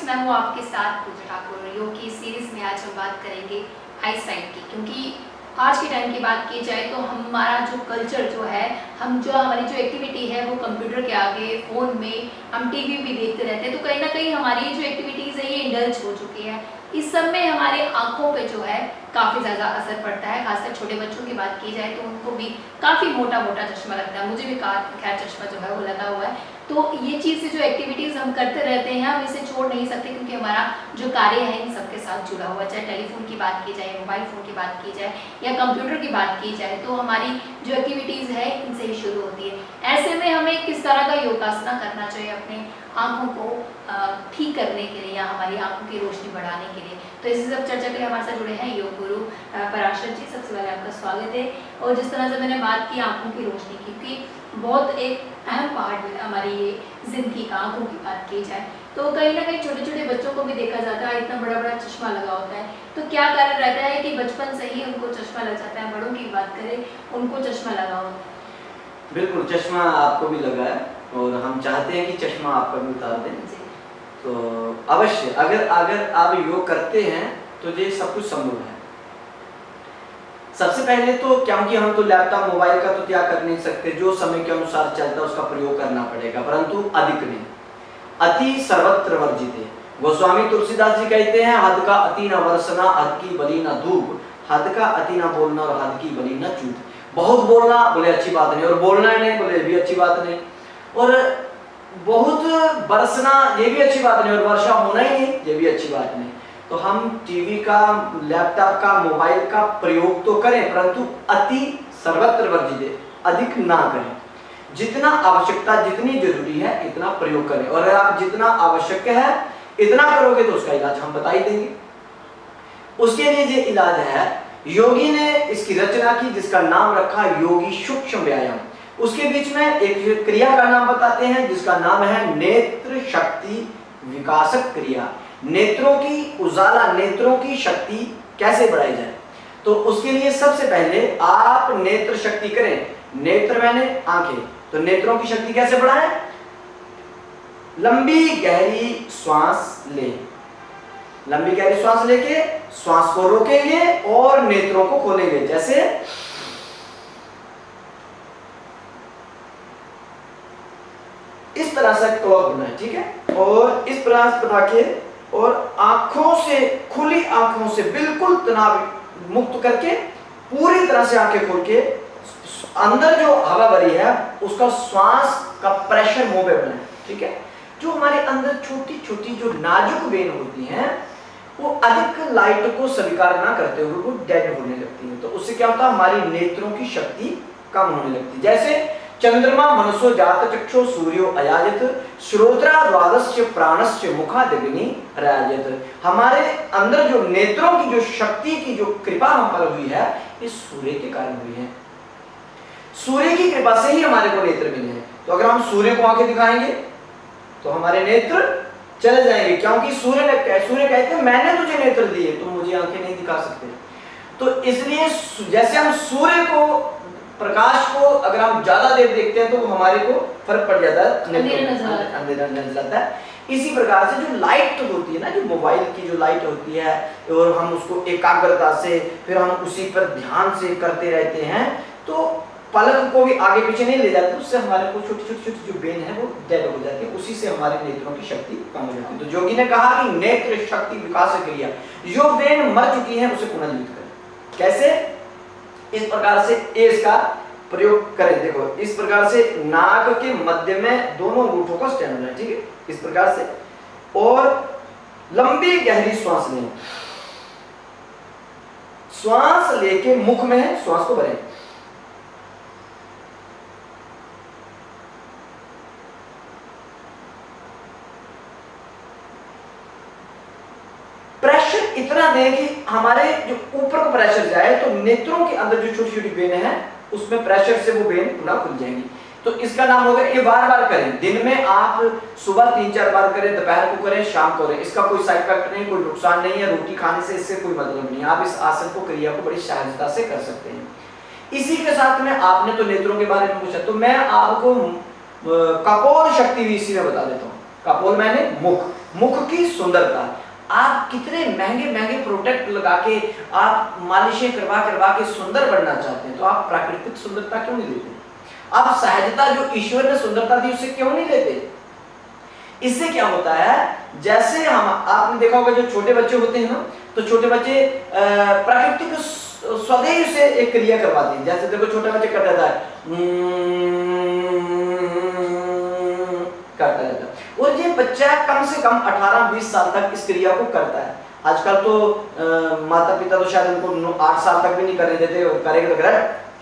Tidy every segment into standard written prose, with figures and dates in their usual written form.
मैं हूँ आपके साथ पूजा ठाकुर। योग की सीरीज में आज हम बात करेंगे आई साइट की, क्योंकि आज के टाइम की बात की जाए तो हमारा जो कल्चर जो है, हमारी जो एक्टिविटी है वो कंप्यूटर के आगे, फ़ोन में, हम टीवी भी देखते रहते हैं, तो कहीं ना कहीं हमारी जो एक्टिविटीज़ है ये इंडल्ज हो चुकी है। इस सब में हमारे आँखों पे जो है काफ़ी ज़्यादा असर पड़ता है। खासकर छोटे बच्चों की बात की जाए तो उनको भी काफ़ी मोटा मोटा चश्मा लगता है। मुझे भी खैर चश्मा जो है वो लगा हुआ है। तो ये चीज़ जो एक्टिविटीज़ हम करते रहते हैं, हम इसे छोड़ नहीं सकते, क्योंकि हमारा जो कार्य है इन सबके साथ जुड़ा हुआ है। चाहे टेलीफोन की बात की जाए, मोबाइल फ़ोन की बात की जाए या कंप्यूटर की बात की जाए, तो हमारी जो एक्टिविटीज़ है इनसे ही शुरू होती है। ऐसे में हमें किस तरह का योगासना करना चाहिए अपने आँखों को ठीक करने के लिए या हमारी आँखों की रोशनी बढ़ाने के लिए, तो इसी सब चर्चा के लिए हमारे साथ जुड़े हैं योग गुरु पराशर जी। सबसे पहले आपका स्वागत है। और जिस तरह से मैंने बात की आँखों की रोशनी की, क्योंकि बहुत एक अहम पार्ट है हमारी ये जिंदगी का, आँखों की बात की जाए तो कहीं ना कहीं छोटे छोटे बच्चों को भी देखा जाता है, इतना बड़ा बड़ा चश्मा लगा होता है। तो क्या कारण रहता है कि बचपन से ही उनको चश्मा लग जाता है? बड़ों की बात करें, उनको चश्मा लगा होता है। बिल्कुल, चश्मा आपको भी लगा है और हम चाहते हैं कि चश्मा आपका भी उतार दें। तो अवश्य अगर आप योग करते हैं तो ये सब कुछ संभव है। सबसे पहले तो क्योंकि हम तो लैपटॉप मोबाइल का तो त्याग कर नहीं सकते, जो समय के अनुसार चलता है उसका प्रयोग करना पड़ेगा, परंतु अधिक नहीं। अति सर्वत्र वर्जित है। गोस्वामी तुलसीदास जी कहते हैं, हद का अति न वर्षना, हद की बली न धूप, हद का अति न बोलना और हद की बली न चूप। बहुत बोलना बोले अच्छी बात नहीं, और बोलना ही नहीं बोले भी अच्छी बात नहीं, और बहुत बरसना ये भी अच्छी बात नहीं, और वर्षा होना ही नहीं ये भी अच्छी बात नहीं। तो हम टीवी का, लैपटॉप का, मोबाइल का प्रयोग तो करें, परंतु अति सर्वत्र वर्जित है, अधिक ना करें। जितना आवश्यकता, जितनी जरूरी है इतना प्रयोग करें, और अगर आप जितना आवश्यक है इतना करोगे तो उसका इलाज हम बता ही देंगे। उसके लिए ये इलाज है, योगी ने इसकी रचना की जिसका नाम रखा योगी सूक्ष्म व्यायाम। उसके बीच में एक क्रिया का नाम बताते हैं जिसका नाम है नेत्र शक्ति विकासक क्रिया। नेत्रों की उजाला, नेत्रों की शक्ति कैसे बढ़ाई जाए, तो उसके लिए सबसे पहले आप नेत्र शक्ति करें। नेत्र मैंने आंखें, तो नेत्रों की शक्ति कैसे बढ़ाएं? लंबी गहरी श्वास लें, लंबी गहरी श्वास लेके श्वास को रोकेंगे और नेत्रों को खोलेंगे, जैसे इस तरह से क्लॉक बनाए, ठीक है। और इस प्रयास बना के और आंखों से, खुली आंखों से बिल्कुल तनाव मुक्त करके पूरी तरह से आंखें खोल के अंदर जो हवा भरी है उसका श्वास का प्रेशर मुंह पे बनाए, ठीक है। जो हमारे अंदर छोटी छोटी जो नाजुक वेन होती हैं वो अधिक लाइट को स्वीकार ना करते हुए वो डेड होने लगती है, तो उससे क्या होता है, हमारी नेत्रों की शक्ति कम होने लगती है। जैसे चंद्रमा मनसो जात चक्षु सूर्यो अयाजित, श्रोत्रा द्वादश्च प्राणश्च मुखादग्नि राजित। हमारे अंदर जो नेत्रों की जो शक्ति की जो कृपा हम पर हुई है, इस सूर्य के कारण हुई है। सूर्य की कृपा से ही हमारे को नेत्र मिले हैं। तो अगर हम सूर्य को आंखें दिखाएंगे तो हमारे नेत्र चले जाएंगे, क्योंकि सूर्य कहते हैं मैंने तुझे नेत्र दिए, तुम मुझे आंखें नहीं दिखा सकते। तो इसलिए जैसे हम सूर्य को, प्रकाश को अगर हम ज्यादा देर देखते हैं तो हमारे को फर्क पड़ जाता है, अंधेरा नजर जाता है। इसी प्रकार से जो लाइट होती है ना, जो मोबाइल की जो लाइट होती है, और हम उसको एकाग्रता से फिर हम उसी पर ध्यान से करते रहते हैं, तो पलक को भी आगे पीछे नहीं ले जाते, उससे हमारे को छोटी छोटी छोटी जो बेन है वो डेड हो जाती है, उसी से हमारे नेत्रों की शक्ति कम हो जाती है। तो योगी ने कहा कि नेत्र शक्ति विकास क्रिया, जो बेन मर चुकी है उसे पुनर्जीवित करें। कैसे? इस प्रकार से इसका प्रयोग करें। देखो इस प्रकार से नाक के मध्य में दोनों रूठों का स्टैंड है, ठीक है, इस प्रकार से, और लंबी गहरी श्वास लें। श्वास लेके मुख में है, श्वास को भरें, प्रेशर इतना दें कि हमारे जो ऊपर को प्रेशर जाए, तो नेत्रों के अंदर जो छोटी छोटी वेन है उसमें प्रेशर से वो वेन पुनः खुल जाएंगी। तो इसका नाम होगा, ये बार बार करें। दिन में आप सुबह 3-4 बार करें, दोपहर को करें, शाम को करें। इसका कोई साइड इफेक्ट नहीं, कोई नुकसान नहीं है, रोटी खाने से इससे कोई मतलब नहीं। आप इस आसन को, क्रिया को बड़ी सहजता से कर सकते हैं। इसी के साथ में आपने तो नेत्रों के बारे में पूछा, तो मैं आपको कपोल शक्ति भी इसी में बता देता हूँ। कपोल मैंने मुख, मुख की सुंदरता। आप कितने महंगे महंगे प्रोडक्ट लगा के, आप मालिशें करवा करवा के सुंदर बनना चाहते हैं, तो आप प्राकृतिक सुंदरता क्यों नहीं लेते? आप सहजता जो ईश्वर ने सुंदरता दी उसे क्यों नहीं लेते? इससे क्या होता है, जैसे हम, आपने देखा होगा जो छोटे बच्चे होते हैं ना, तो छोटे बच्चे प्राकृतिक स्वदेह से एक क्रिया करवाते हैं। जैसे देखो छोटा बच्चा करता रहता है, करता रहता है, और ये बच्चा कम से कम 18-20 साल तक इस क्रिया को करता है। आजकल तो माता पिता तो शायद उनको 8 साल तक भी नहीं करने देते, और करेगा तो क्या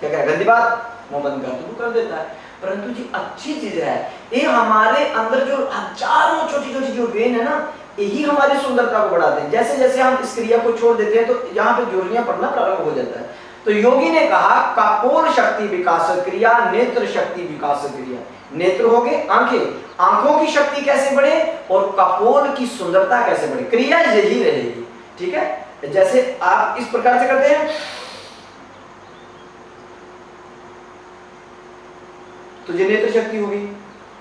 करेगा, गंदी बात, मुंह बंद कर तो कर देता है। परंतु जी अच्छी चीज है, ये हमारे अंदर जो हजारों छोटी छोटी जो वेन है ना, यही हमारी सुंदरता को बढ़ाते हैं। जैसे जैसे हम इस क्रिया को छोड़ देते हैं तो यहाँ पे झुर्रियां पड़ना प्रारंभ हो जाता है। तो योगी ने कहा कपोल शक्ति विकास क्रिया, नेत्र शक्ति विकास क्रिया। नेत्र हो गए आंखें, आंखों की शक्ति कैसे बढ़े और कपोल की सुंदरता कैसे बढ़े, क्रिया यही रहेगी। ठीक है, जैसे आप इस प्रकार से करते हैं तो ये नेत्र शक्ति होगी।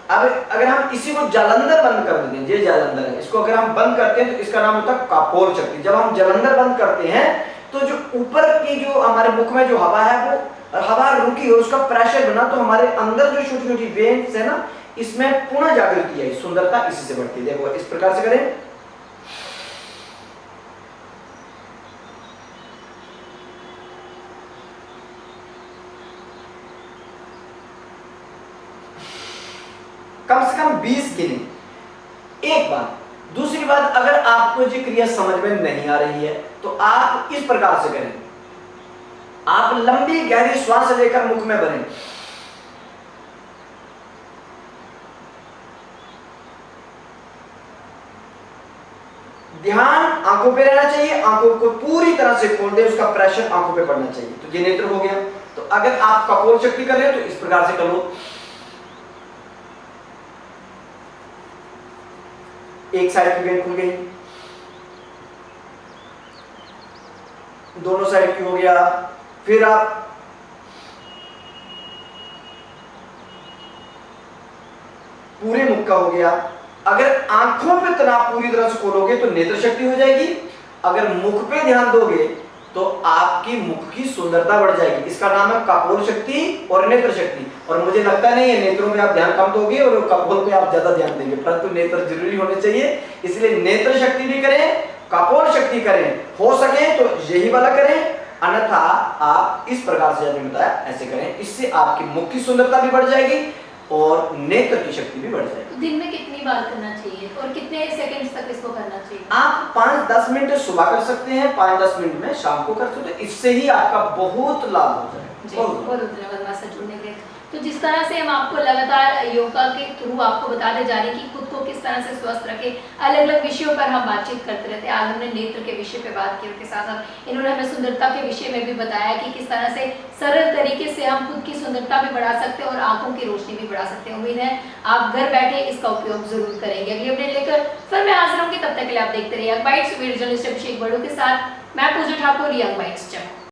अब अगर हम इसी को जालंधर बंद कर देते हैं, ये जालंधर है, इसको अगर हम बंद करते हैं तो इसका नाम होता है कपोल शक्ति। जब हम जालंधर बंद करते हैं तो जो ऊपर की जो हमारे मुख में जो हवा है वो हवा रुकी और उसका प्रेशर बना, तो हमारे अंदर जो छोटी छोटी वेन्स है ना, इसमें पुनः जागृति आई, सुंदरता इसी से बढ़ती है। देखो इस प्रकार से करें, कम से कम 20 गिने। एक बात, दूसरी बात, अगर आपको ये क्रिया समझ में नहीं आ रही है तो आप इस प्रकार से करें, आप लंबी गहरी श्वास लेकर मुख में भरें, ध्यान आंखों पे रहना चाहिए, आंखों को पूरी तरह से खोल दे, उसका प्रेशर आंखों पे पड़ना चाहिए। तो ये नेत्र हो गया। तो अगर आप कपोल शक्ति कर रहे हो तो इस प्रकार से करो, एक साइड की वेन खुल गई, दोनों साइड की हो गया, फिर आप पूरे मुख का हो गया। अगर आंखों पे तनाव पूरी तरह से खोलोगे तो नेत्र शक्ति हो जाएगी, अगर मुख पे ध्यान दोगे तो आपकी मुख की सुंदरता बढ़ जाएगी। इसका नाम है कपोल शक्ति और नेत्र शक्ति। और मुझे लगता नहीं है नेत्रों में आप ध्यान कम दोगे और कपोल पे आप ज्यादा ध्यान देंगे, परंतु नेत्र जरूरी होने चाहिए। इसलिए नेत्र शक्ति भी करें, कपोल शक्ति करें, हो सके तो यही वाला करें, अन्यथा आप इस प्रकार से मैंने बताया ऐसे करें। इससे आपकी मुख की सुंदरता भी बढ़ जाएगी और नेत्र की शक्ति भी बढ़ जाएगी। तो दिन में कितनी बार करना चाहिए और कितने सेकंड्स तक इसको करना चाहिए? आप 5-10 मिनट सुबह कर सकते हैं, 5-10 मिनट में शाम को कर सकते हैं। इससे ही आपका बहुत लाभ हो जाएगा। जी, बहुत धन्यवाद हमारे साथ जुड़ने के लिए। तो जिस तरह से हम आपको लगातार योगा के थ्रू आपको बताते जा रहे हैं कि खुद को किस तरह से स्वस्थ रखें, अलग अलग विषयों पर हम बातचीत करते रहते हैं। आज हमने नेत्र के विषय पे बात की, उसके साथ साथ इन्होंने हमें सुंदरता के विषय में भी बताया कि किस तरह से सरल तरीके से हम खुद की सुंदरता भी बढ़ा सकते हैं और आंखों की रोशनी भी बढ़ा सकते हैं। उम्मीद है आप घर बैठे इसका उपयोग जरूर करेंगे। अगली अपडेट लेकर फिर मैं हाजिर होंगी, तब तक के लिए आप देखते रहिए यंग बाइट्स वीडियो जर्नलिस्ट अभिषेक बड़ों के साथ। मैं पूजा ठाकुर, यंग बाइट्स।